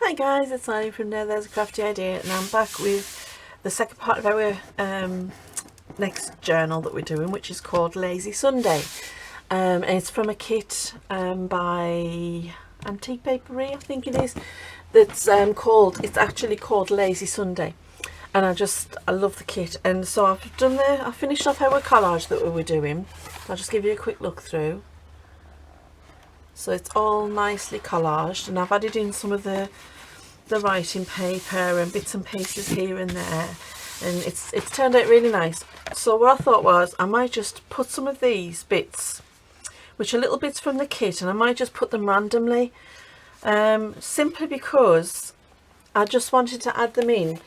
Hi guys, it's Annie from There's a Crafty Idea, and I'm back with the second part of our next journal that we're doing, which is called Lazy Sunday. And it's from a kit by Antique Papery, I think it is. That's it's actually called Lazy Sunday, and I love the kit. And so I finished off our collage that we were doing. I'll just give you a quick look through. So it's all nicely collaged, and I've added in some of the writing paper and bits and pieces here and there, and it's turned out really nice. So what I thought was I might just put some of these bits, which are little bits from the kit, and I might just put them randomly, simply because I just wanted to add them in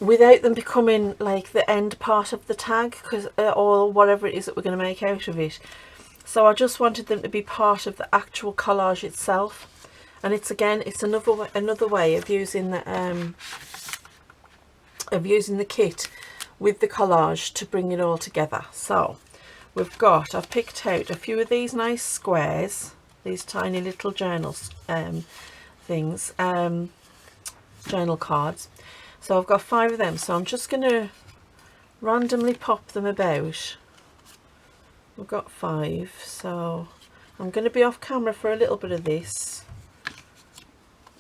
without them becoming like the end part of the tag, or whatever it is that we're going to make out of it. So I just wanted them to be part of the actual collage itself, and it's another way of using the kit with the collage to bring it all together. So I've picked out a few of these nice squares, these tiny little journals journal cards. So I've got 5 of them, so I'm just going to randomly pop them about. We've got 5, so I'm going to be off camera for a little bit of this,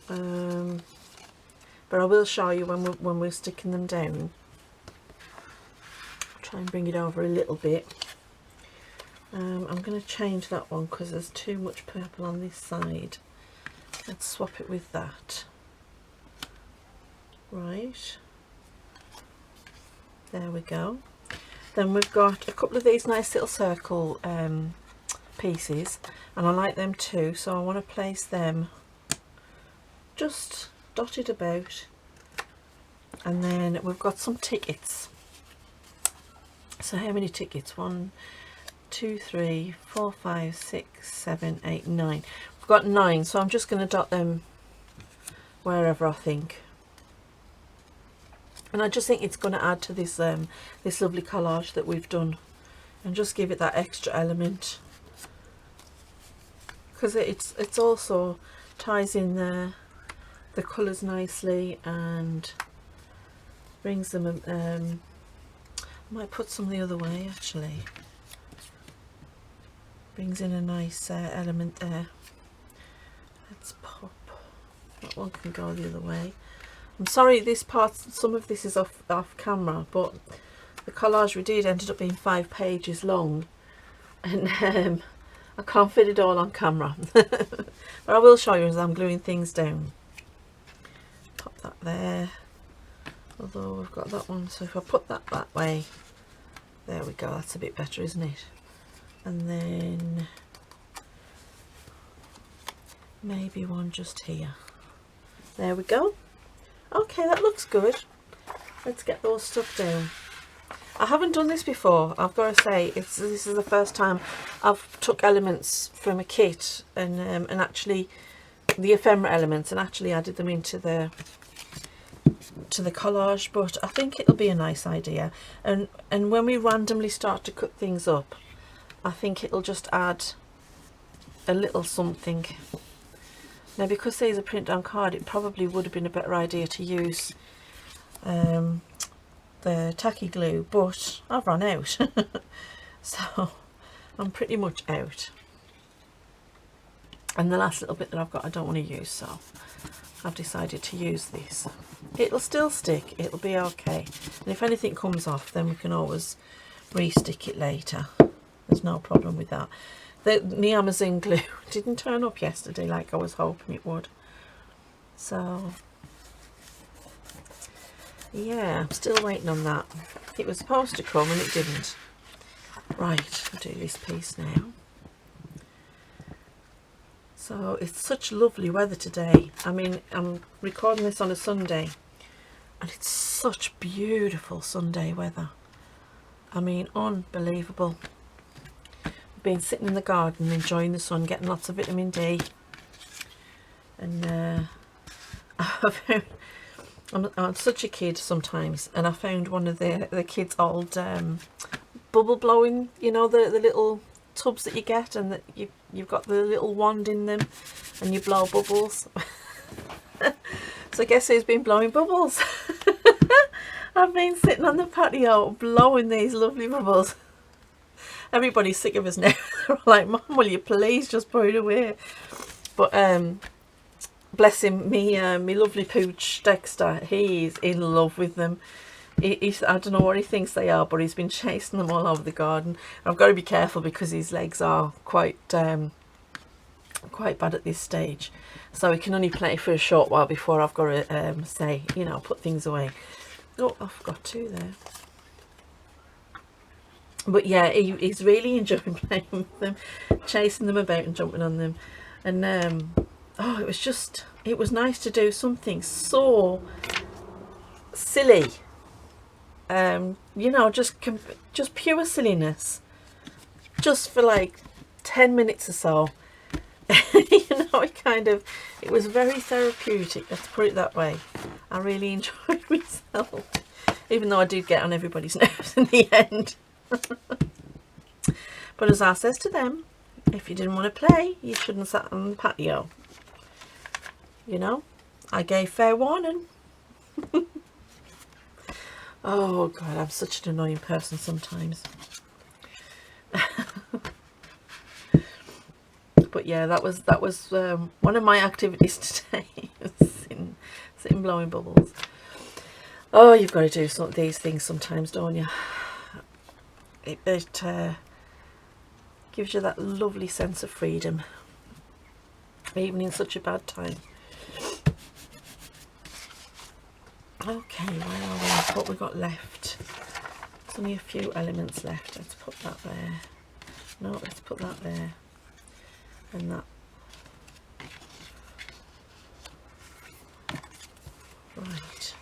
but I will show you when we're sticking them down. I'll try and bring it over a little bit. I'm going to change that one because there's too much purple on this side. Let's swap it with that. Right, there we go. Then we've got a couple of these nice little circle pieces, and I like them too, so I want to place them just dotted about. And then we've got some tickets. So how many tickets? 1, 2, 3, 4, 5, 6, 7, 8, 9. We've got 9, so I'm just going to dot them wherever I think. And I just think it's going to add to this this lovely collage that we've done, and just give it that extra element, because it's also ties in the colours nicely and brings them. I might put some the other way actually. Brings in a nice element there. Let's pop that one, can go the other way. I'm sorry, some of this is off camera, but the collage we did ended up being 5 pages long, and I can't fit it all on camera. But I will show you as I'm gluing things down. Pop that there, although we've got that one, so if I put that way, there we go, that's a bit better, isn't it? And then maybe one just here. There we go. Okay, that looks good. Let's get those stuff down. I haven't done this before, I've got to say. This is the first time I've took elements from a kit and actually the ephemera elements and actually added them into the collage. But I think it'll be a nice idea, and when we randomly start to cut things up, I think it'll just add a little something. Now, because these are print on card, it probably would have been a better idea to use the tacky glue, but I've run out. So I'm pretty much out, and the last little bit that I've got I don't want to use, so I've decided to use this. It'll still stick, it'll be okay, and if anything comes off then we can always re-stick it later. There's no problem with that. The Amazon glue didn't turn up yesterday like I was hoping it would. So yeah, I'm still waiting on that. It was supposed to come and it didn't. Right, I'll do this piece now. So it's such lovely weather today. I mean, I'm recording this on a Sunday, and it's such beautiful Sunday weather. I mean, unbelievable. Been sitting in the garden enjoying the sun, getting lots of vitamin D, and I'm such a kid sometimes, and I found one of the kids' old bubble blowing, you know, the little tubs that you get, and that you've got the little wand in them and you blow bubbles. So guess who's been blowing bubbles? I've been sitting on the patio blowing these lovely bubbles. Everybody's sick of us now. They're like, Mum, will you please just put it away? But bless him, me lovely pooch Dexter, he's in love with them. I don't know what he thinks they are, but he's been chasing them all over the garden. I've got to be careful because his legs are quite bad at this stage, so he can only play for a short while before I've got to say, you know, put things away. Oh, I forgot two there. But yeah, he's really enjoying playing with them, chasing them about and jumping on them. And oh, it was nice to do something so silly. You know, just pure silliness, just for like 10 minutes or so. You know, it was very therapeutic, let's put it that way. I really enjoyed myself, even though I did get on everybody's nerves in the end. But as I says to them, if you didn't want to play, you shouldn't sat on the patio. You know, I gave fair warning. Oh God, I'm such an annoying person sometimes. But yeah, that was one of my activities today. sitting blowing bubbles. Oh, you've got to do some of these things sometimes, don't you? It gives you that lovely sense of freedom, even in such a bad time. Okay, where are we? What we got left? There's only a few elements left. Let's put that there. No, let's put that there. And that. Right.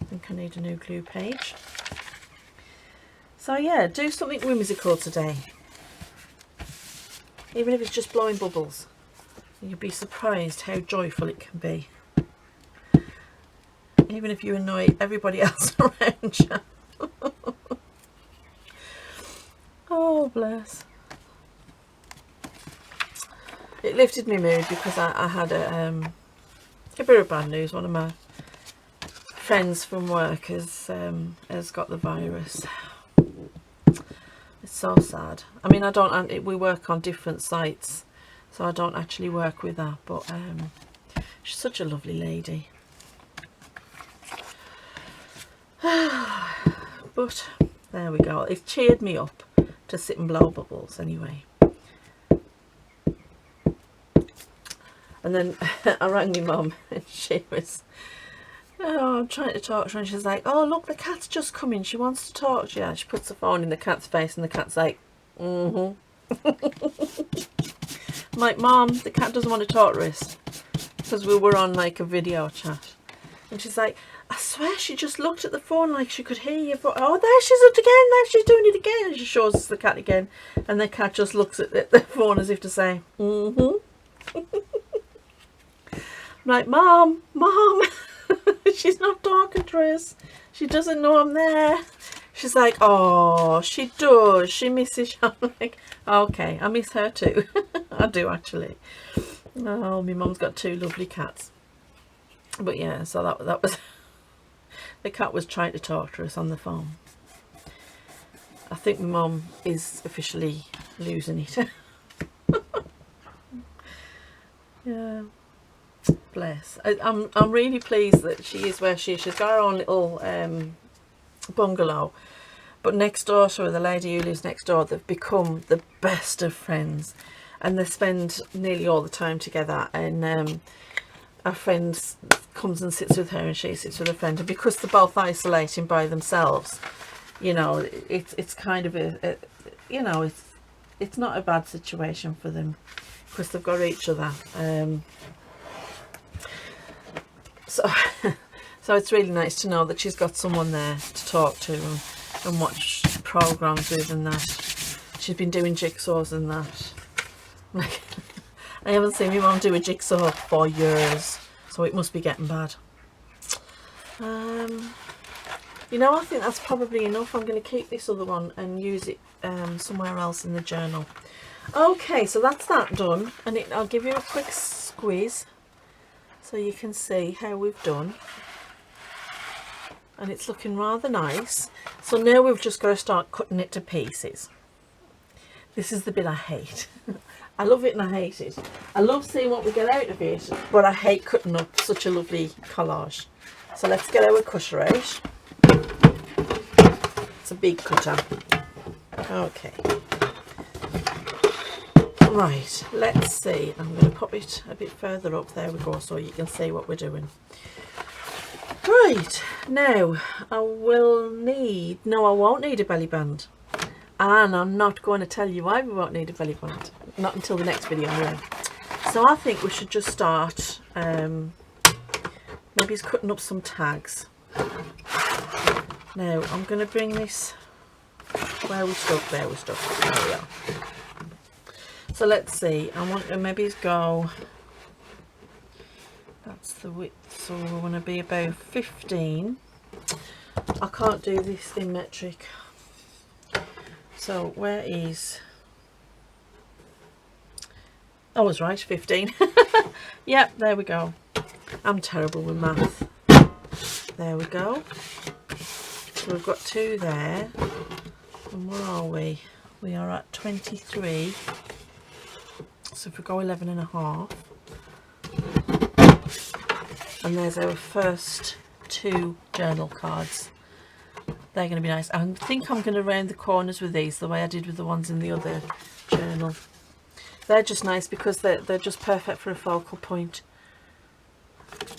I think I need a new glue page. So yeah, do something whimsical today. Even if it's just blowing bubbles. You'll be surprised how joyful it can be. Even if you annoy everybody else around you. Oh, bless. It lifted my mood because I had a bit of bad news. One of my friends from work has got the virus. It's so sad. I mean, we work on different sites, so I don't actually work with her, but she's such a lovely lady. But there we go. It cheered me up to sit and blow bubbles anyway. And then I rang my mum and she was, I'm trying to talk to her, and she's like, oh look, the cat's just coming, she wants to talk to you. And she puts the phone in the cat's face and the cat's like, I'm like, Mom, the cat doesn't want to talk to us, because we were on like a video chat. And she's like, I swear she just looked at the phone like she could hear you. But, oh, there she's it again, there she's doing it again. And she shows us the cat again. And the cat just looks at the phone as if to say, I'm like, Mom, she's not talking to us. She doesn't know I'm there. She's like, oh, she does. She misses you. I'm like, okay, I miss her too. I do actually. Oh, my mum's got two lovely cats. But yeah, so that was... The cat was trying to talk to us on the phone. I think my mum is officially losing it. Yeah, bless. I'm really pleased that she is where she is. She's got her own little bungalow, but next door to her, the lady who lives next door, they've become the best of friends, and they spend nearly all the time together. And our friend comes and sits with her, and she sits with her friend, and because they're both isolating by themselves, you know, it's kind of you know, it's not a bad situation for them because they've got each other. So it's really nice to know that she's got someone there to talk to and watch programs with, and that she's been doing jigsaws and that. Like, I haven't seen my mum do a jigsaw for years, so it must be getting bad. You know, I think that's probably enough. I'm going to keep this other one and use it somewhere else in the journal. Okay, so that's that done, and I'll give you a quick squeeze so you can see how we've done, and it's looking rather nice. So now we've just got to start cutting it to pieces. This is the bit I hate. I love it and I hate it. I love seeing what we get out of it, but I hate cutting up such a lovely collage. So let's get our cutter out. It's a big cutter. Okay. Right, let's see. I'm going to pop it a bit further up. There we go, so you can see what we're doing. Right, now I will need... No, I won't need a belly band. And I'm not going to tell you why we won't need a belly band. Not until the next video anyway. So I think we should just start... maybe it's cutting up some tags. Now, I'm going to bring this... Where we stuck? There we stuck. There we are. So let's see, I want to maybe go, that's the width, so we want to be about 15. I can't do this in metric. So where is, I was right, 15. Yep, there we go. I'm terrible with math. There we go. So we've got 2 there. And where are we? We are at 23. So if we go 11.5, and there's our first 2 journal cards. They're going to be nice. I think I'm going to round the corners with these the way I did with the ones in the other journal. They're just nice because they're just perfect for a focal point.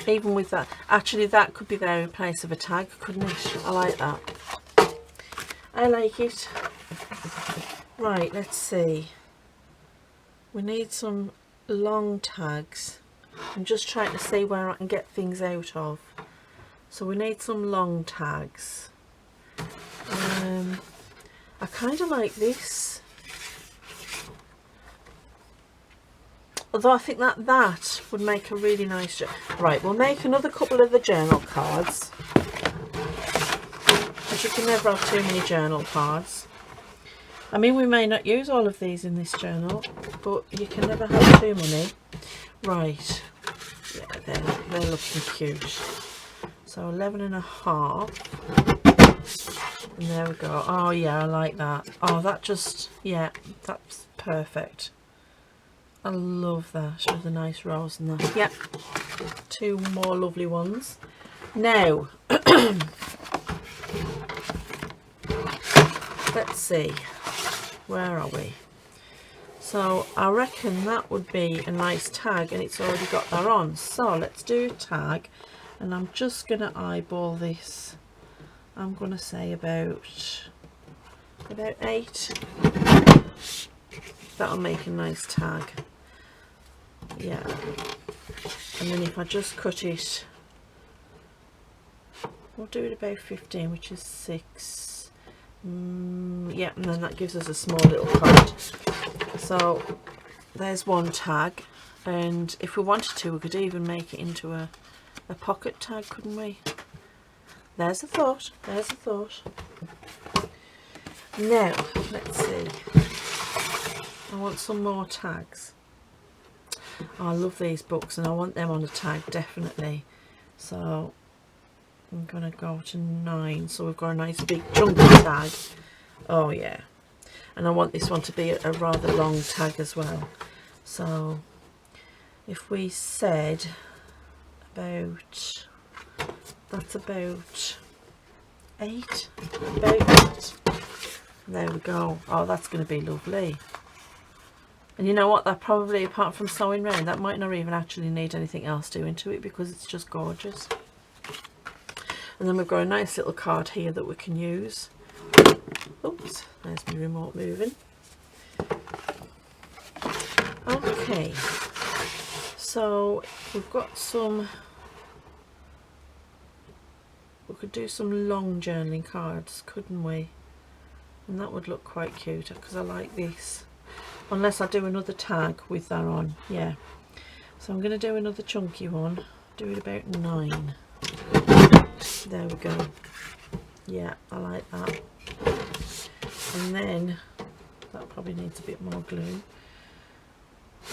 Even with that, actually that could be there in place of a tag, couldn't it? I like that. I like it. Right, let's see. We need some long tags. I'm just trying to see where I can get things out of. So we need some long tags. I kind of like this. Although I think that would make a really nice... Right, we'll make another couple of the journal cards. Because you can never have too many journal cards. I mean, we may not use all of these in this journal, but you can never have too many. Right, yeah, they're looking cute. So 11.5, and there we go. Oh yeah, I like that. Oh, that just, yeah, that's perfect. I love that with a nice rose and that. Yep, 2 more lovely ones. Now, let's see. Where are we? So I reckon that would be a nice tag, and it's already got that on. So let's do a tag, and I'm just going to eyeball this. I'm going to say about 8. That'll make a nice tag. Yeah. And then if I just cut it, we'll do it about 15, which is 6. Yeah, and then that gives us a small little card. So there's one tag, and if we wanted to, we could even make it into a pocket tag, couldn't we? There's a thought. There's a thought. Now let's see. I want some more tags. Oh, I love these books, and I want them on a tag definitely. So I'm gonna go to 9, so we've got a nice big chunky tag. Oh yeah, and I want this one to be a rather long tag as well. So if we said about, that's about 8, about 8. There we go. Oh, that's going to be lovely. And you know what, that probably, apart from sewing round, that might not even actually need anything else doing to it, because it's just gorgeous. And then we've got a nice little card here that we can use. Oops, there's my remote moving. Okay, so we've got some, we could do some long journaling cards, couldn't we? And that would look quite cute, because I like this. Unless I do another tag with that on, yeah. So I'm going to do another chunky one, do it about 9. There we go. Yeah, I like that. And then That probably needs a bit more glue.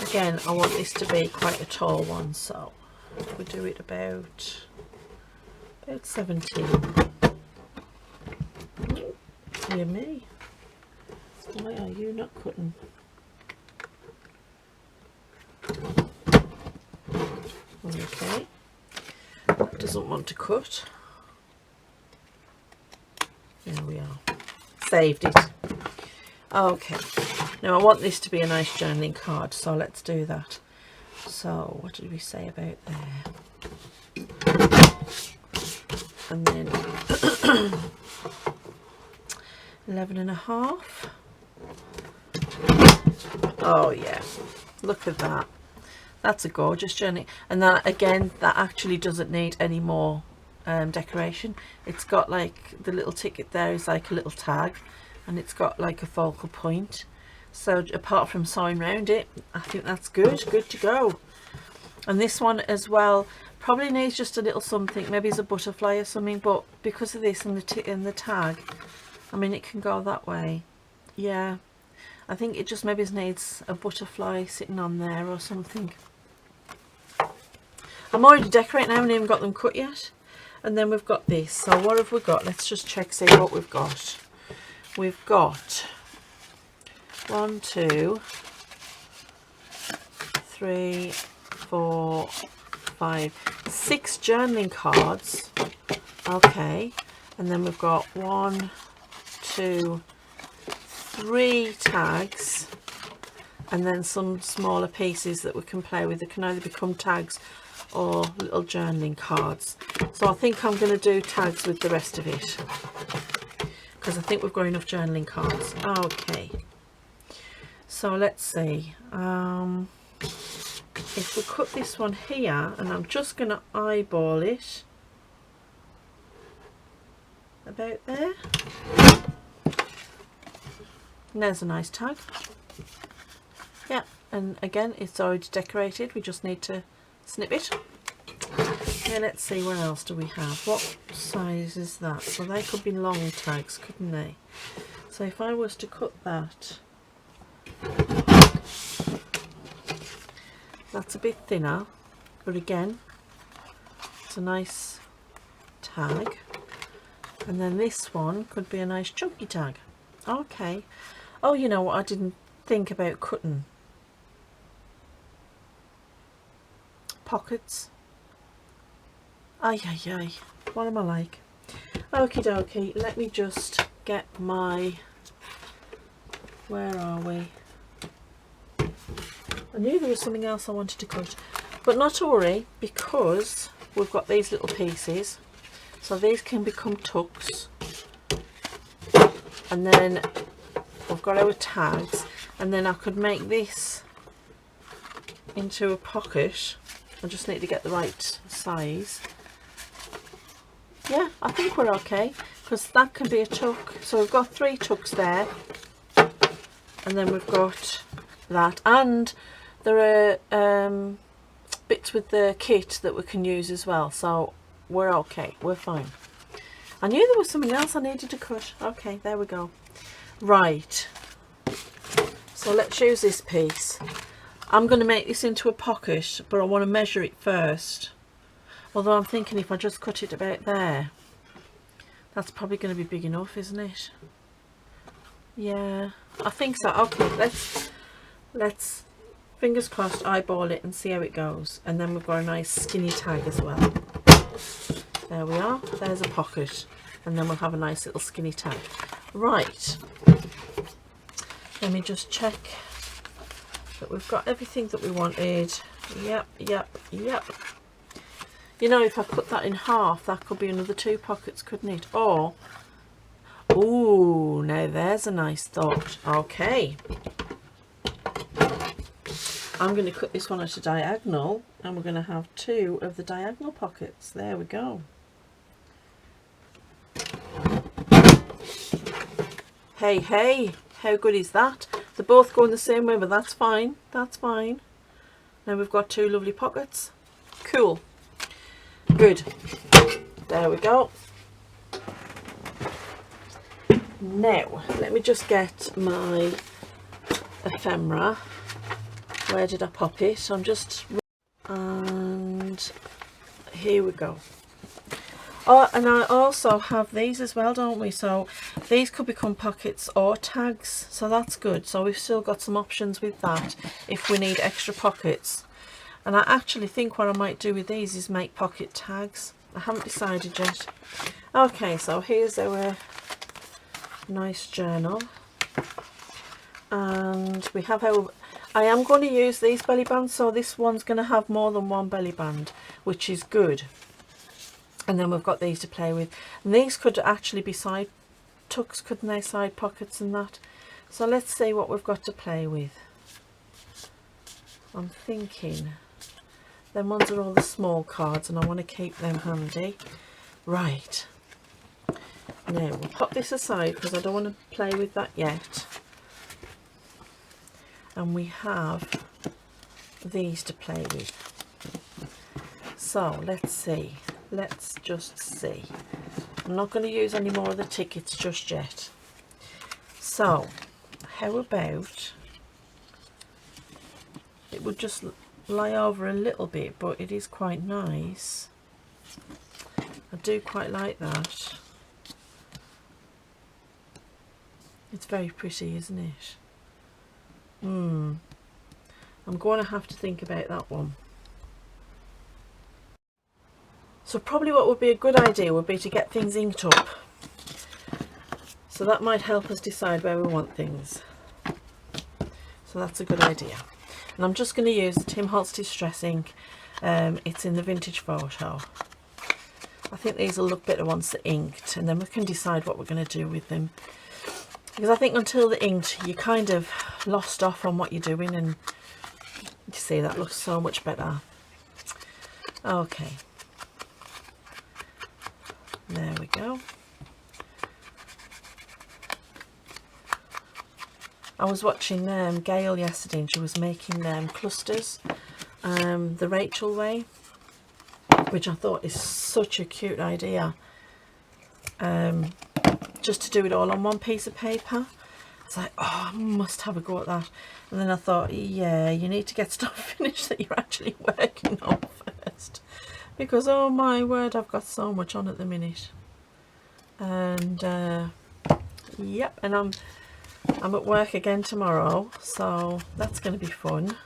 Again, I want this to be quite a tall one, so we do it about 17. Dear me, why are you not cutting? Okay, that doesn't want to cut. There we are, saved it. Okay, now I want this to be a nice journaling card, so let's do that. So what did we say about there? And then 11.5. Oh yeah, look at that. That's a gorgeous journey. And that again, that actually doesn't need any more decoration. It's got like the little ticket there is like a little tag, and it's got like a focal point. So apart from sewing around it, I think that's good to go. And this one as well probably needs just a little something, maybe it's a butterfly or something, but because of this and the tag, I mean, it can go that way. Yeah, I think it just maybe needs a butterfly sitting on there or something. I'm already decorating, I haven't even got them cut yet. And then we've got this. So what have we got? Let's just check, see what we've got. We've got 1, 2, 3, 4, 5, 6 journaling cards. Okay, and then we've got 1, 2, 3 tags, and then some smaller pieces that we can play with that can either become tags or little journaling cards. So I think I'm going to do tags with the rest of it, because I think we've got enough journaling cards. Okay, so let's see, if we cut this one here, and I'm just going to eyeball it about there. And there's a nice tag. Yeah, and again, it's already decorated, we just need to snip it. Yeah, let's see, what else do we have? What size is that? So they could be long tags, couldn't they? So if I was to cut that, that's a bit thinner, but again, it's a nice tag. And then this one could be a nice chunky tag. Okay. Oh, you know what I didn't think about cutting? Pockets. Ay, ay, ay. What am I like? Okie dokie. Let me just get my... Where are we? I knew there was something else I wanted to cut. But not to worry, because we've got these little pieces. So these can become tucks. And then we've got our tags. And then I could make this into a pocket. I just need to get the right size. Yeah, I think we're okay, because that can be a tuck. So we've got 3 tucks there, and then we've got that, and there are bits with the kit that we can use as well, so we're okay, we're fine. I knew there was something else I needed to cut. Okay, there we go. Right, so let's use this piece. I'm going to make this into a pocket, but I want to measure it first. Although I'm thinking if I just cut it about there, that's probably going to be big enough, isn't it? Yeah, I think so. Okay, let's fingers crossed eyeball it and see how it goes. And then we've got a nice skinny tag as well. There we are. There's a pocket, and then we'll have a nice little skinny tag. Right. Let me just check that we've got everything that we wanted. Yep. You know, if I cut that in half, that could be another 2 pockets, couldn't it? Or, ooh, now there's a nice thought. Okay, I'm going to cut this one at a diagonal, and we're going to have 2 of the diagonal pockets. There we go. Hey, how good is that? They're both going the same way, but that's fine. That's fine. Now we've got 2 lovely pockets. Cool. Good. There we go. Now, let me just get my ephemera. Where did I pop it? And here we go. Oh, and I also have these as well, don't we? So these could become pockets or tags, so that's good. So we've still got some options with that if we need extra pockets. And I actually think what I might do with these is make pocket tags. I haven't decided yet. Okay, so here's our nice journal. And we have our... I am going to use these belly bands, so this one's going to have more than one belly band, which is good. And then we've got these to play with. And these could actually be side tucks, couldn't they? Side pockets and that. So let's see what we've got to play with. I'm thinking them ones are all the small cards and I want to keep them handy. Right. Now we'll pop this aside because I don't want to play with that yet. And we have these to play with. So let's see. Let's just see. I'm not going to use any more of the tickets just yet. So how about, it would just lie over a little bit, but it is quite nice. I do quite like that. It's very pretty, isn't it? I'm going to have to think about that one. So probably what would be a good idea would be to get things inked up. So that might help us decide where we want things. So that's a good idea. And I'm just going to use the Tim Holtz Distress ink. It's in the Vintage Photo. I think these will look better once they're inked, and then we can decide what we're going to do with them. Because I think until they're inked, you're kind of lost off on what you're doing, and you see that looks so much better. Okay. There we go. I was watching Gail yesterday and she was making clusters the Rachel way, which I thought is such a cute idea, just to do it all on one piece of paper. It's like, oh, I must have a go at that. And then I thought, yeah, you need to get stuff finished that you're actually working on first, because oh my word, I've got so much on at the minute. And yep, and I'm at work again tomorrow, so that's going to be fun.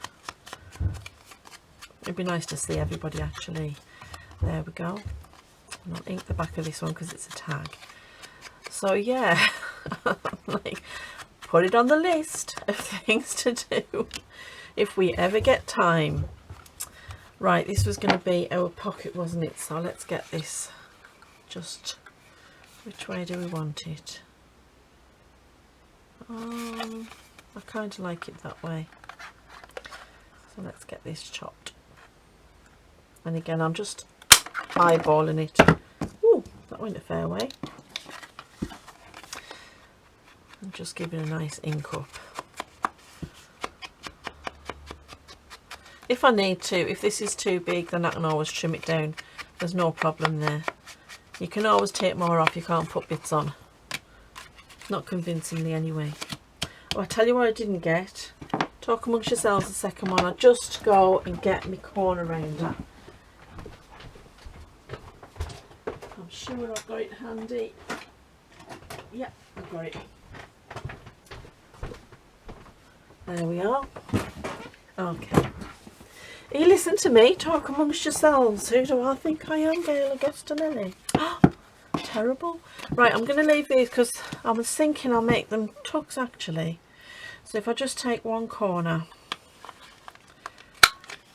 It'd be nice to see everybody actually. There we go. And I'll ink the back of this one because it's a tag. So yeah, like, put it on the list of things to do if we ever get time. Right, this was going to be our pocket, wasn't it? So let's get this. Just, which way do we want it? I kind of like it that way. So let's get this chopped. And again, I'm just eyeballing it. Ooh, that went a fair way. I'm just giving a nice ink up. If I need to, if this is too big, then I can always trim it down. There's no problem there. You can always take more off, you can't put bits on. Not convincingly anyway. Oh, I tell you what I didn't get. Talk amongst yourselves, the second one. I just go and get my corner rounder. I'm sure I've got it handy. Yeah, I've got it. There we are. Okay. You listen to me, talk amongst yourselves. Who do I think I am, Gail Augustinelli? Terrible. Right, I'm going to leave these because I was thinking I'll make them tucks actually. So if I just take one corner,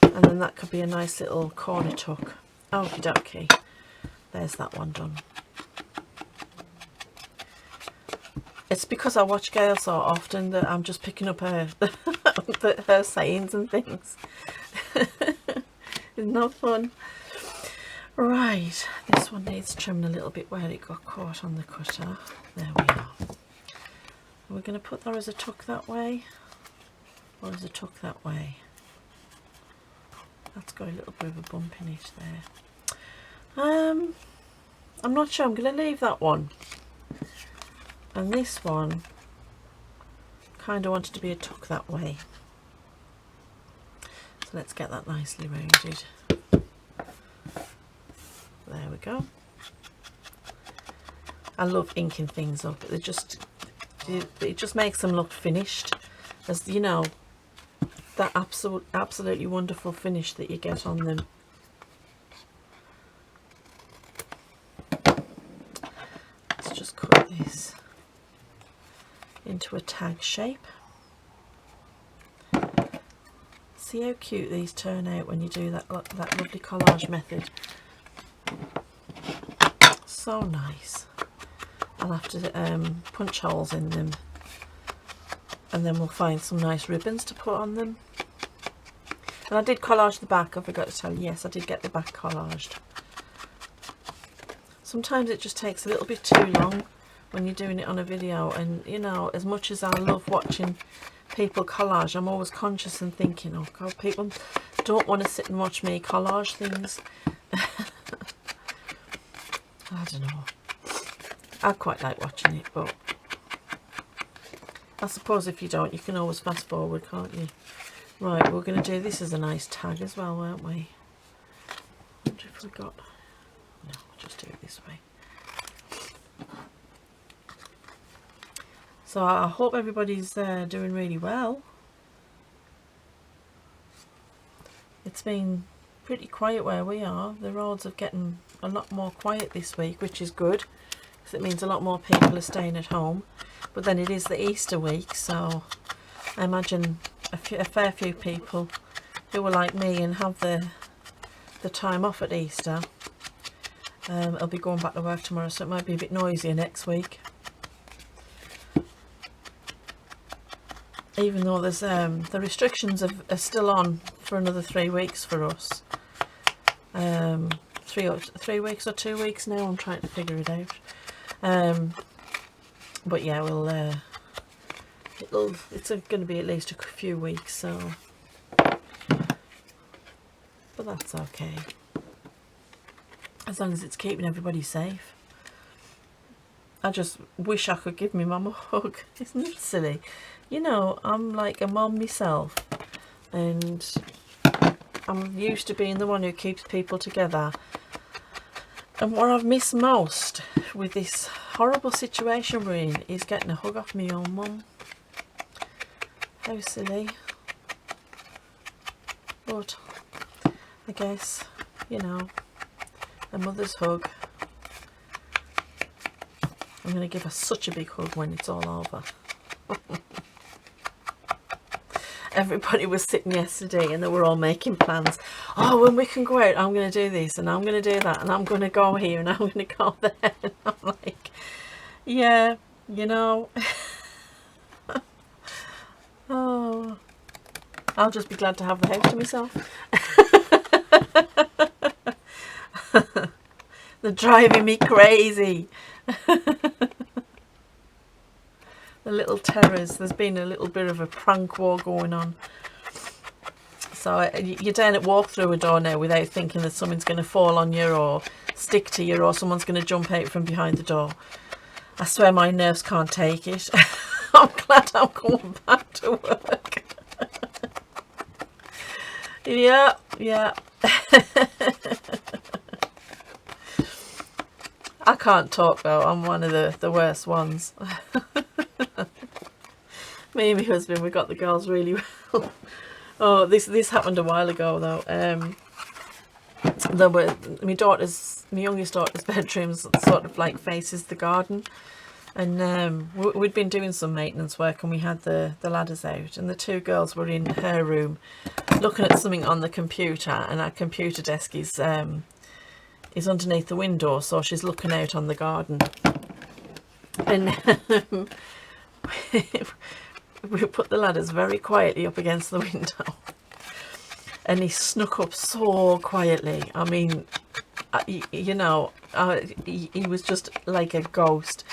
and then that could be a nice little corner tuck. Okie dokie. There's that one done. It's because I watch Gail so often that I'm just picking up her her sayings and things. It's not fun. Right, this one needs trimming a little bit where it got caught on the cutter. There we are. We're going to put that as a tuck that way, or as a tuck that way. That's got a little bit of a bump in it there. I'm not sure. I'm going to leave that one. And this one kind of wanted to be a tuck that way. So let's get that nicely rounded. There we go. I love inking things up. It just makes them look finished. As you know, that absolutely wonderful finish that you get on them. Let's just cut this into a tag shape. See how cute these turn out when you do that lovely collage method. So nice. I'll have to punch holes in them, and then we'll find some nice ribbons to put on them. And I did collage the back, I forgot to tell you. Yes, I did get the back collaged. Sometimes it just takes a little bit too long when you're doing it on a video, and you know, as much as I love watching people collage, I'm always conscious and thinking, oh god, people don't want to sit and watch me collage things. I don't know, I quite like watching it, but I suppose if you don't, you can always fast forward, can't you? Right, we're going to do this as a nice tag as well, weren't we? I wonder if we got... No, we'll just do it this way. So I hope everybody's doing really well. It's been pretty quiet where we are. The roads are getting a lot more quiet this week, which is good, because it means a lot more people are staying at home. But then it is the Easter week, so I imagine a fair few people who are like me and have the time off at Easter, I'll be going back to work tomorrow, so it might be a bit noisier next week. Even though there's the restrictions are still on for another 3 weeks for us. 3 weeks or 2 weeks now, I'm trying to figure it out. But yeah, we'll it's going to be at least a few weeks, so, but that's okay, as long as it's keeping everybody safe. I just wish I could give my mum a hug. Isn't it silly? You know, I'm like a mum myself, and I'm used to being the one who keeps people together. And what I've missed most with this horrible situation we're in is getting a hug off my own mum. How silly. But I guess, you know, a mother's hug. I'm going to give her such a big hug when it's all over. Everybody was sitting yesterday and they were all making plans. Oh, when we can go out, I'm going to do this and I'm going to do that and I'm going to go here and I'm going to go there. And I'm like, yeah, you know. Oh, I'll just be glad to have the house to myself. They're driving me crazy. The little terrors. There's been a little bit of a prank war going on. So you daren't walk through a door now without thinking that something's going to fall on you or stick to you or someone's going to jump out from behind the door. I swear my nerves can't take it. I'm glad I'm going back to work. Yeah. I can't talk though, I'm one of the worst ones. Me and my husband, we got the girls really well. Oh, this happened a while ago though. There were my youngest daughter's bedroom sort of like faces the garden, and we'd been doing some maintenance work and we had the ladders out, and the two girls were in her room looking at something on the computer, and our computer desk is underneath the window, so she's looking out on the garden. And we put the ladders very quietly up against the window, and he snuck up so quietly. I mean, you know, he was just like a ghost,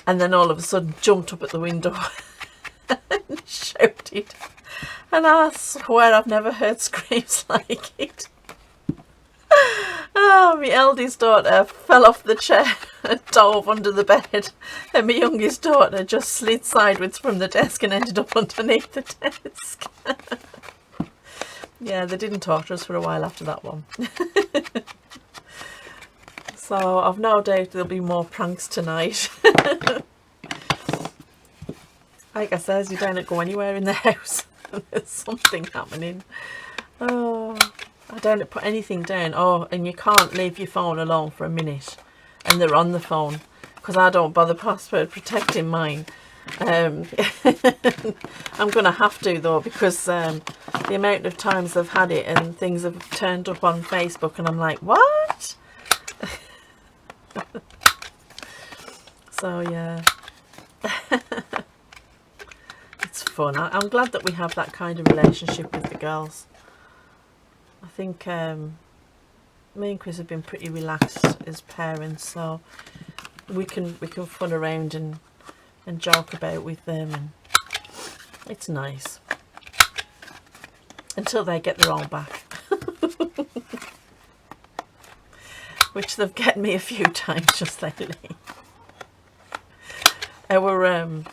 and then all of a sudden jumped up at the window and shouted, and I swear I've never heard screams like it. Oh, my eldest daughter fell off the chair and dove under the bed, and my youngest daughter just slid sideways from the desk and ended up underneath the desk. Yeah, they didn't talk to us for a while after that one. So I've no doubt there'll be more pranks tonight. Like I says, you don't go anywhere in the house. There's something happening. Oh, I don't put anything down. Oh, and you can't leave your phone alone for a minute, and they're on the phone, because I don't bother password protecting mine. I'm gonna have to though, because the amount of times I've had it and things have turned up on Facebook and I'm like, what? So yeah. It's fun. I'm glad that we have that kind of relationship with the girls. I think me and Chris have been pretty relaxed as parents, so we can fun around and joke about with them, and it's nice until they get their own back. Which they've get me a few times just lately. Our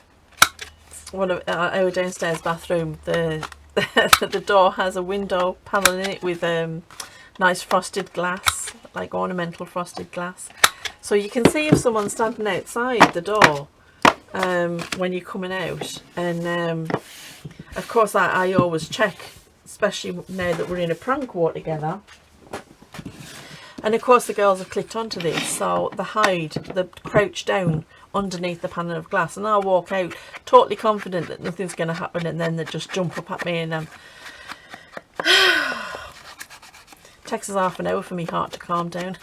downstairs bathroom, the door has a window panel in it with nice frosted glass, like ornamental frosted glass, so you can see if someone's standing outside the door when you're coming out. And of course I always check, especially now that we're in a prank war together. And of course the girls have clicked onto this, so they crouch down underneath the panel of glass, and I'll walk out totally confident that nothing's going to happen, and then they just jump up at me, and takes us half an hour for me heart to calm down.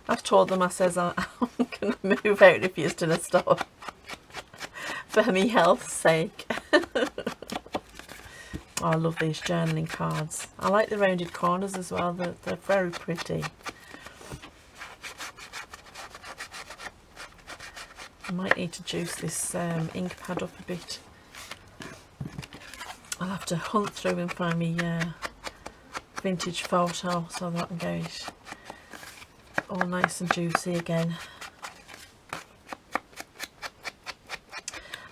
I've told them, I says I'm going to move out if you're still a stop for me health's sake. Oh, I love these journaling cards. I like the rounded corners as well. They're very pretty. I might need to juice this ink pad up a bit. I'll have to hunt through and find me vintage photo so that I can get it all nice and juicy again.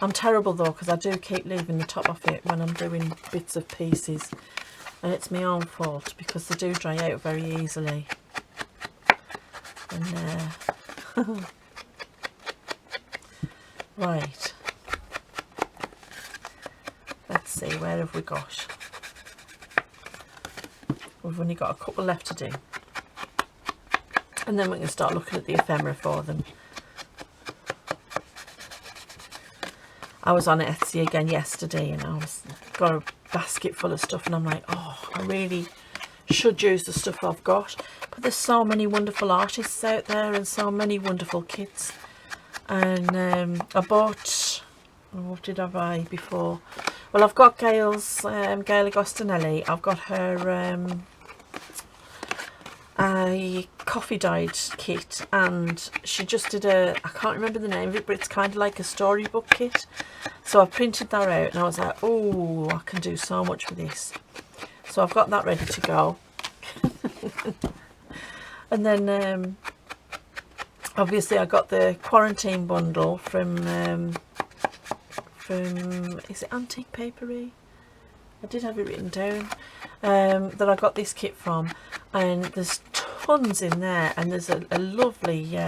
I'm terrible though, because I do keep leaving the top off it when I'm doing bits of pieces, and it's my own fault because they do dry out very easily. And right, let's see, where have we got? We've only got a couple left to do, and then we can start looking at the ephemera for them. I was on Etsy again yesterday, and got a basket full of stuff, and I'm like, oh, I really should use the stuff I've got. But there's so many wonderful artists out there and so many wonderful kits. And I bought, what did I buy before? Well, I've got Gail's, Gail Agostinelli. I've got her a coffee dyed kit, and she just did I can't remember the name of it, but it's kind of like a storybook kit. So I printed that out, and I was like, oh, I can do so much with this. So I've got that ready to go. And then obviously I got the quarantine bundle from is it Antique Papery? I did have it written down, that I got this kit from, and there's tons in there, and there's a lovely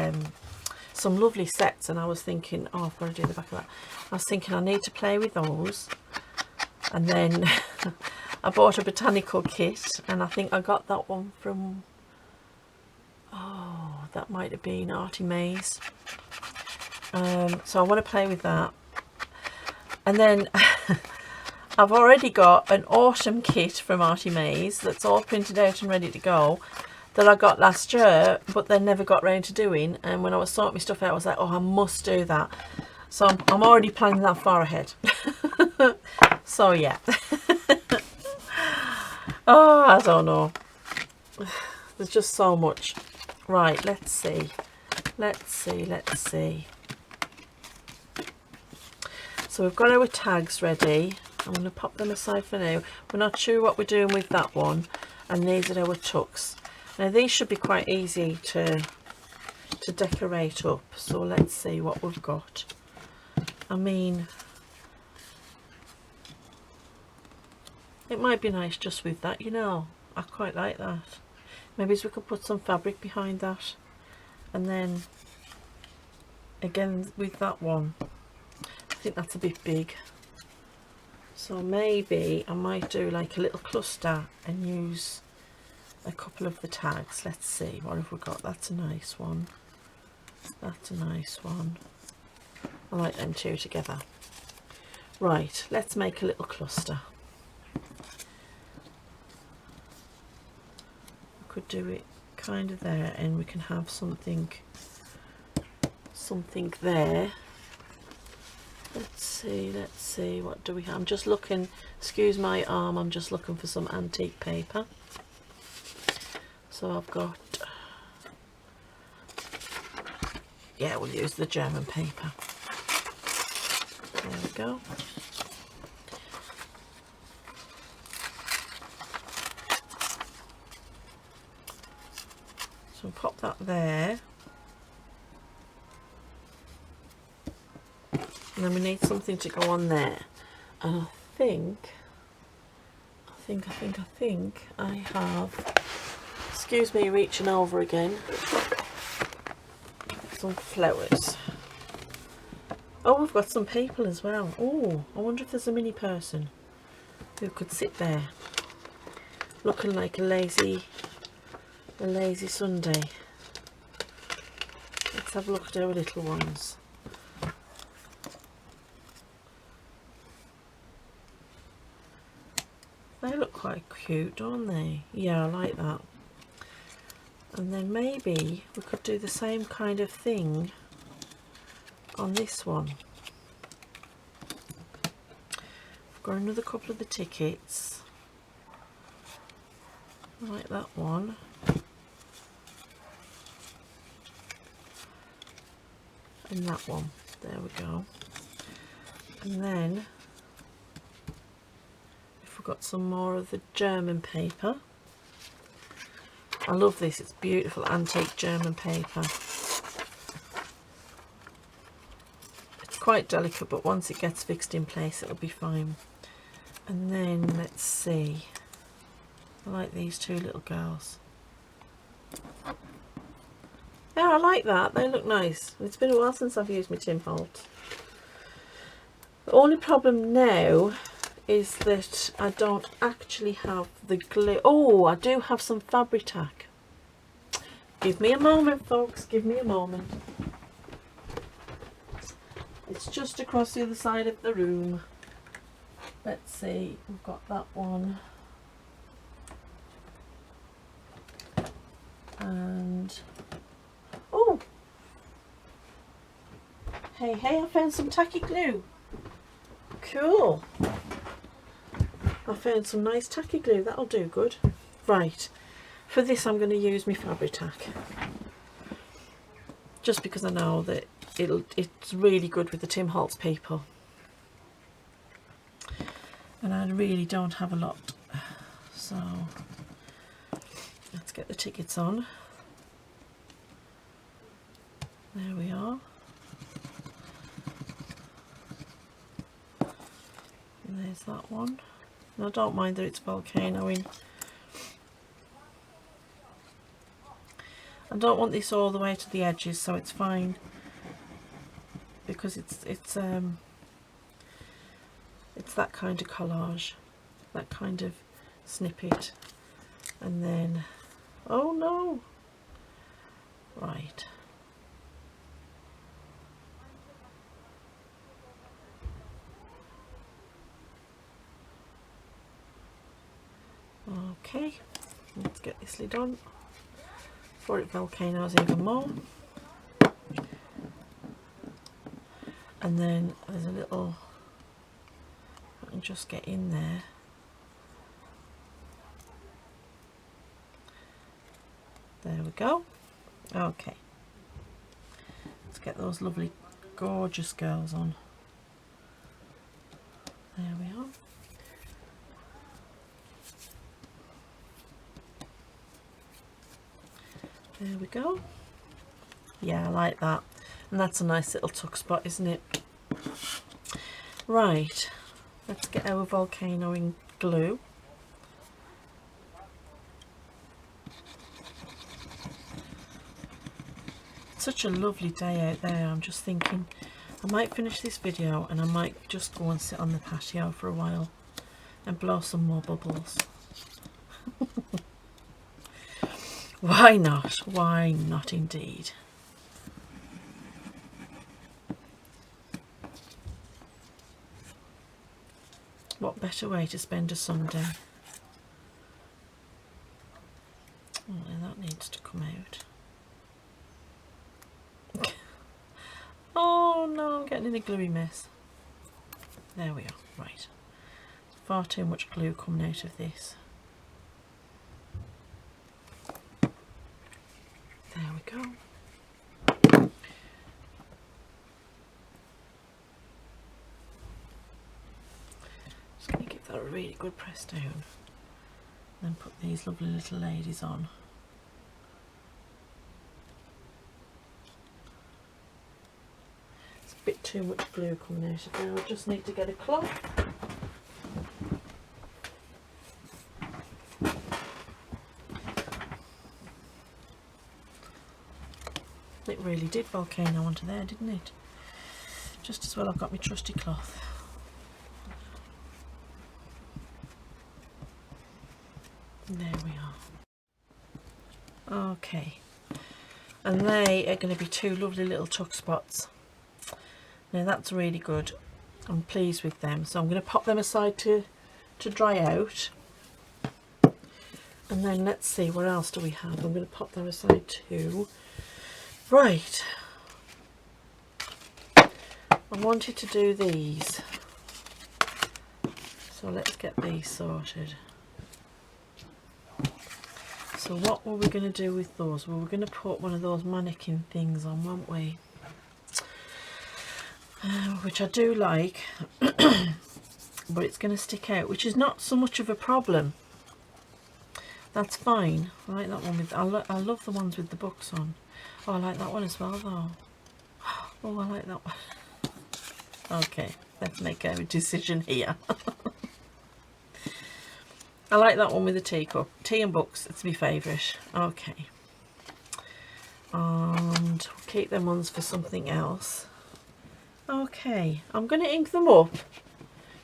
some lovely sets, and I was thinking, oh, I've got to do the back of that. I was thinking I need to play with those. And then I bought a botanical kit, and I think I got that one from, oh, that might have been Artie Mays. So I want to play with that. And then I've already got an autumn kit from Artie Mays that's all printed out and ready to go, that I got last year but then never got round to doing. And when I was sorting my stuff out, I was like, oh, I must do that. So I'm already planning that far ahead. So yeah. Oh, I don't know, there's just so much. Right, let's see. So we've got our tags ready. I'm going to pop them aside for now. We're not sure what we're doing with that one, and these are our tucks. Now these should be quite easy to decorate up, so let's see what we've got. I mean, it might be nice just with that, you know. I quite like that. Maybe we could put some fabric behind that, and then again with that one, I think that's a bit big, so maybe I might do like a little cluster and use a couple of the tags. Let's see, what have we got? That's a nice one, that's a nice one. I like them two together. Right, let's make a little cluster. We could do it kind of there, and we can have something there. Let's see, what do we have? I'm just looking, excuse my arm, I'm just looking for some antique paper. So I've got, yeah, we'll use the German paper. There we go. So we'll pop that there. And then we need something to go on there. And I think I have, excuse me reaching over again, some flowers. Oh, we've got some people as well. Oh, I wonder if there's a mini person who could sit there looking like a lazy Sunday. Let's have a look at our little ones. They look quite cute, don't they? Yeah, I like that. And then maybe we could do the same kind of thing on this one. I've got another couple of the tickets. I like that one. And that one. There we go. And then if we've got some more of the German paper. I love this, it's beautiful antique German paper. It's quite delicate, but once it gets fixed in place it'll be fine. And then let's see, I like these two little girls. Yeah, I like that, they look nice. It's been a while since I've used my Tim Holtz. The only problem now is that I don't actually have the glue. Oh, I do have some fabric tack. Give me a moment, folks, give me a moment. It's just across the other side of the room. Let's see, we've got that one. And oh, hey, I found some tacky glue. Cool. I found some nice tacky glue, that'll do good. Right, for this I'm going to use my fabric tack. Just because I know that it's really good with the Tim Holtz people. And I really don't have a lot. So let's get the tickets on. There we are. And there's that one. And I don't mind that it's volcanoing. I don't want this all the way to the edges, so it's fine because it's that kind of collage, that kind of snippet. And then, oh no, right. Okay, let's get this lid on before it volcanoes even more. And then there's a little, I can just get in there. There we go. Okay, let's get those lovely gorgeous girls on. There we are. There we go. Yeah, I like that. And that's a nice little tuck spot, isn't it? Right, let's get our volcano in glue. It's such a lovely day out there. I'm just thinking I might finish this video and I might just go and sit on the patio for a while and blow some more bubbles. Why not? Why not indeed? What better way to spend a Sunday? Oh, that needs to come out. Oh no, I'm getting in a gluey mess. There we are. Right. Far too much glue coming out of this. There we go. Just going to give that a really good press down. Then put these lovely little ladies on. It's a bit too much glue coming out of there. I just need to get a cloth. It really did volcano onto there, didn't it? Just as well I've got my trusty cloth. There we are. Okay, and they are going to be two lovely little tuck spots. Now that's really good. I'm pleased with them, so I'm going to pop them aside to dry out. And then let's see, what else do we have? I'm going to pop them aside too. Right, I wanted to do these, so let's get these sorted. So what were we going to do with those? Well, we're going to put one of those mannequin things on, weren't we? Which I do like, but it's going to stick out, which is not so much of a problem. That's fine. I like that one with, I love the ones with the books on. Oh, I like that one as well though. Oh, I like that one. Okay, let's make a decision here. I like that one with the teacup. Tea and books, it's my favourite. Okay. And we'll keep them ones for something else. Okay, I'm going to ink them up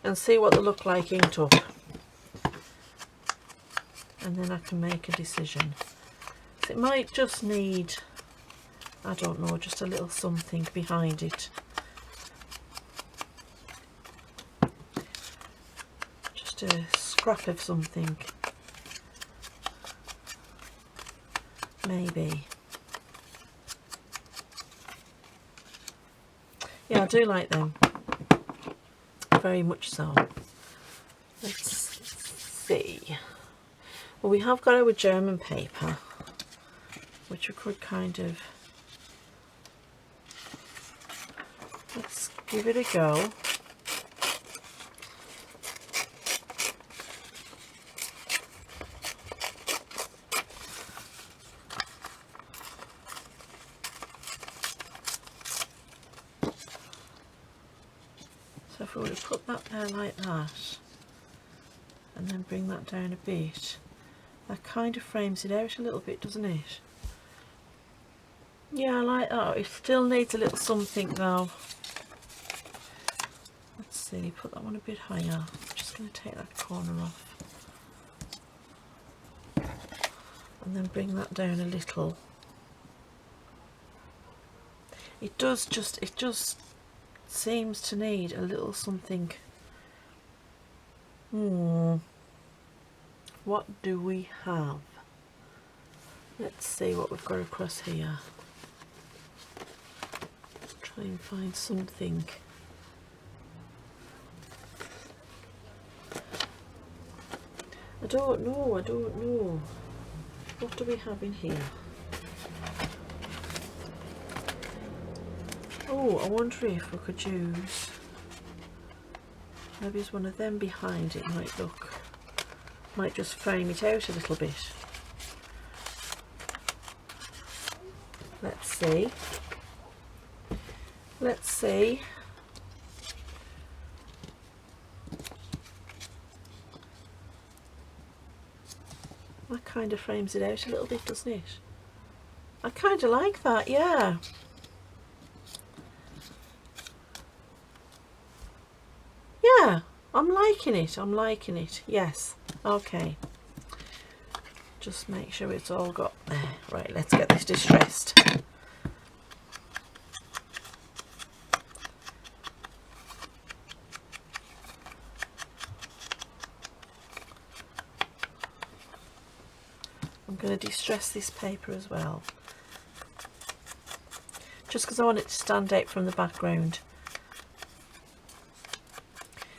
and see what they look like inked up. And then I can make a decision. So it might just need, I don't know, just a little something behind it. Just a scrap of something. Maybe. Yeah, I do like them. Very much so. Let's see. Well, we have got our German paper, which we could kind of, let's give it a go. So if we were to put that there like that, and then bring that down a bit, that kind of frames it out a little bit, doesn't it? Yeah, I like that. It still needs a little something though. Let's see, put that one a bit higher. I'm just going to take that corner off. And then bring that down a little. It just seems to need a little something. What do we have? Let's see what we've got across here. Let's try and find something. I don't know. What do we have in here? Oh, I wonder if we could use, maybe there's one of them behind it. Might just frame it out a little bit. Let's see. Let's see. That kind of frames it out a little bit, doesn't it? I kind of like that, yeah. Yeah, I'm liking it. I'm liking it. Yes. Okay. Just make sure it's all got there. Right, let's get this distressed. I'm going to distress this paper as well, just because I want it to stand out from the background,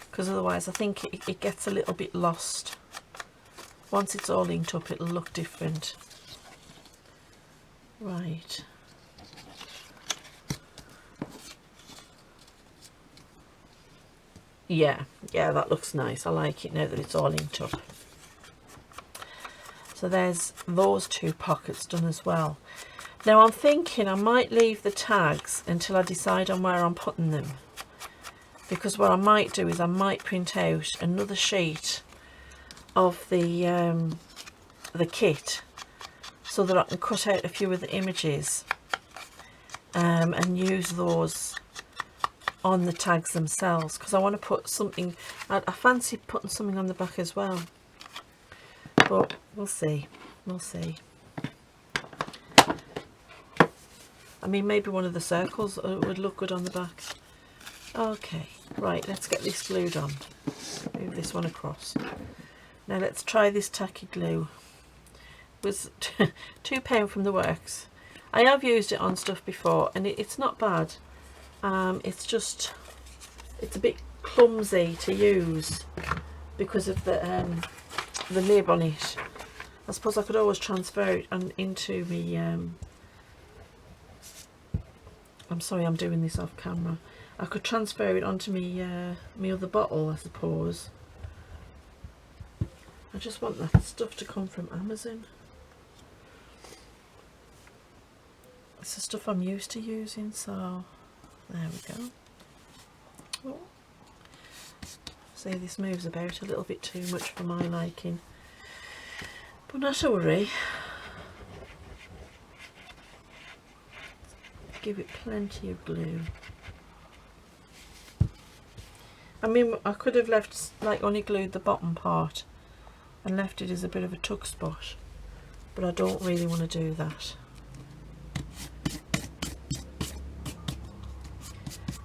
because otherwise I think it gets a little bit lost. Once it's all inked up, it'll look different. Right. Yeah, that looks nice. I like it now that it's all inked up. So there's those two pockets done as well. Now I'm thinking I might leave the tags until I decide on where I'm putting them, because what I might do is I might print out another sheet of the kit so that I can cut out a few of the images and use those on the tags themselves, because I want to put something, I fancy putting something on the back as well, but we'll see. I mean, maybe one of the circles would look good on the back. Okay, right, let's get this glued on. Move this one across. Now let's try this tacky glue. It was £2 from the works. I have used it on stuff before and it's not bad. It's just, it's a bit clumsy to use because of the nib on it. I suppose I could always transfer it into me. I'm sorry, I'm doing this off camera. I could transfer it onto me my other bottle, I suppose. I just want that stuff to come from Amazon. It's the stuff I'm used to using, so there we go. Oh. See, this moves about a little bit too much for my liking, but not to worry. Give it plenty of glue. I mean, I could have left, like, only glued the bottom part and left it as a bit of a tuck spot, but I don't really want to do that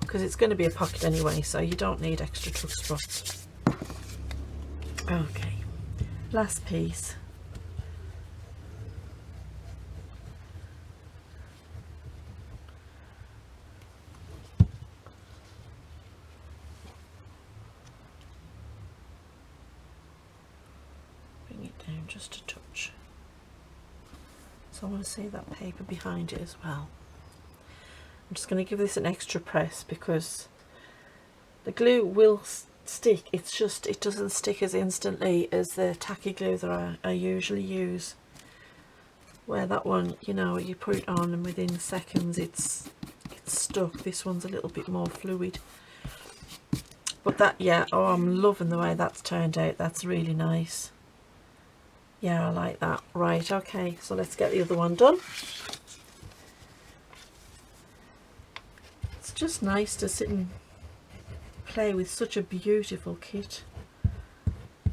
because it's going to be a pocket anyway, so you don't need extra tuck spots. Okay, last piece. Just a touch, so I want to see that paper behind it as well. I'm just going to give this an extra press because the glue will stick. It's just, it doesn't stick as instantly as the tacky glue that I usually use, where that one, you know, you put it on and within seconds it's stuck. This one's a little bit more fluid, but that, yeah, oh, I'm loving the way that's turned out. That's really nice. Yeah, I like that. Right, okay, so let's get the other one done. It's just nice to sit and play with such a beautiful kit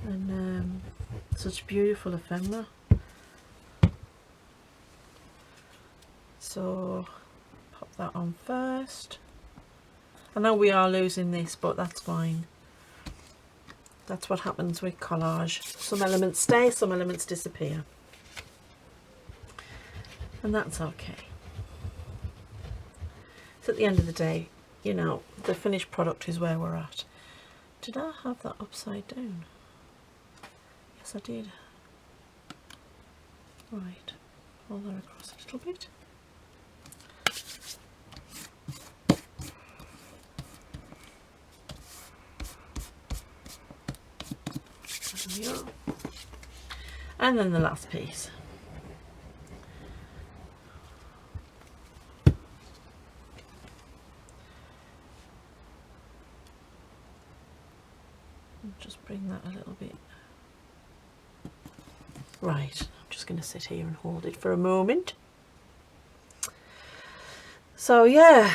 and such beautiful ephemera. So pop that on first. I know we are losing this, but that's fine. That's what happens with collage. Some elements stay, some elements disappear. And that's okay. So at the end of the day, you know, the finished product is where we're at. Did I have that upside down? Yes, I did. Right, hold that across a little bit. There we are. And then the last piece. that a little bit. Right, I'm just going to sit here and hold it for a moment. So yeah,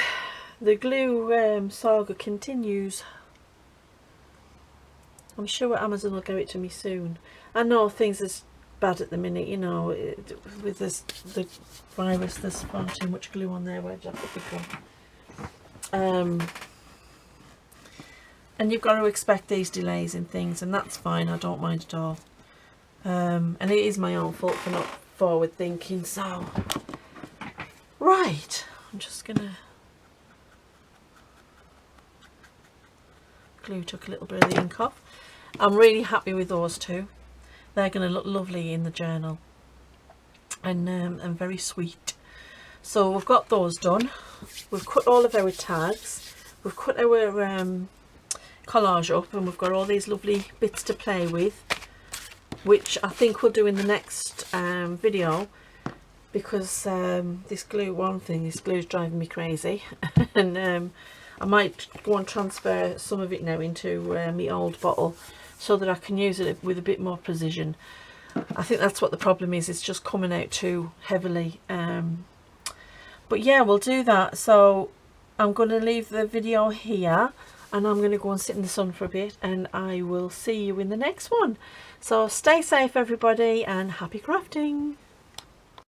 the glue saga continues. I'm sure Amazon will give it to me soon. I know things are bad at the minute, you know, with this, the virus, there's far too much glue on there. Where'd I put the glue? And you've got to expect these delays in things, and that's fine, I don't mind at all. And it is my own fault for not forward thinking. So right, I'm just gonna glue, took a little bit of the ink off. I'm really happy with those two. They're going to look lovely in the journal, and very sweet. So we've got those done. We've cut all of our tags. We've cut our collage up, and we've got all these lovely bits to play with, which I think we'll do in the next video, because this glue, one thing, this glue is driving me crazy. And I might go and transfer some of it now into my old bottle, so that I can use it with a bit more precision. I think that's what the problem is, it's just coming out too heavily. But yeah, we'll do that. So I'm going to leave the video here, and I'm going to go and sit in the sun for a bit, and I will see you in the next one. So stay safe everybody, and happy crafting.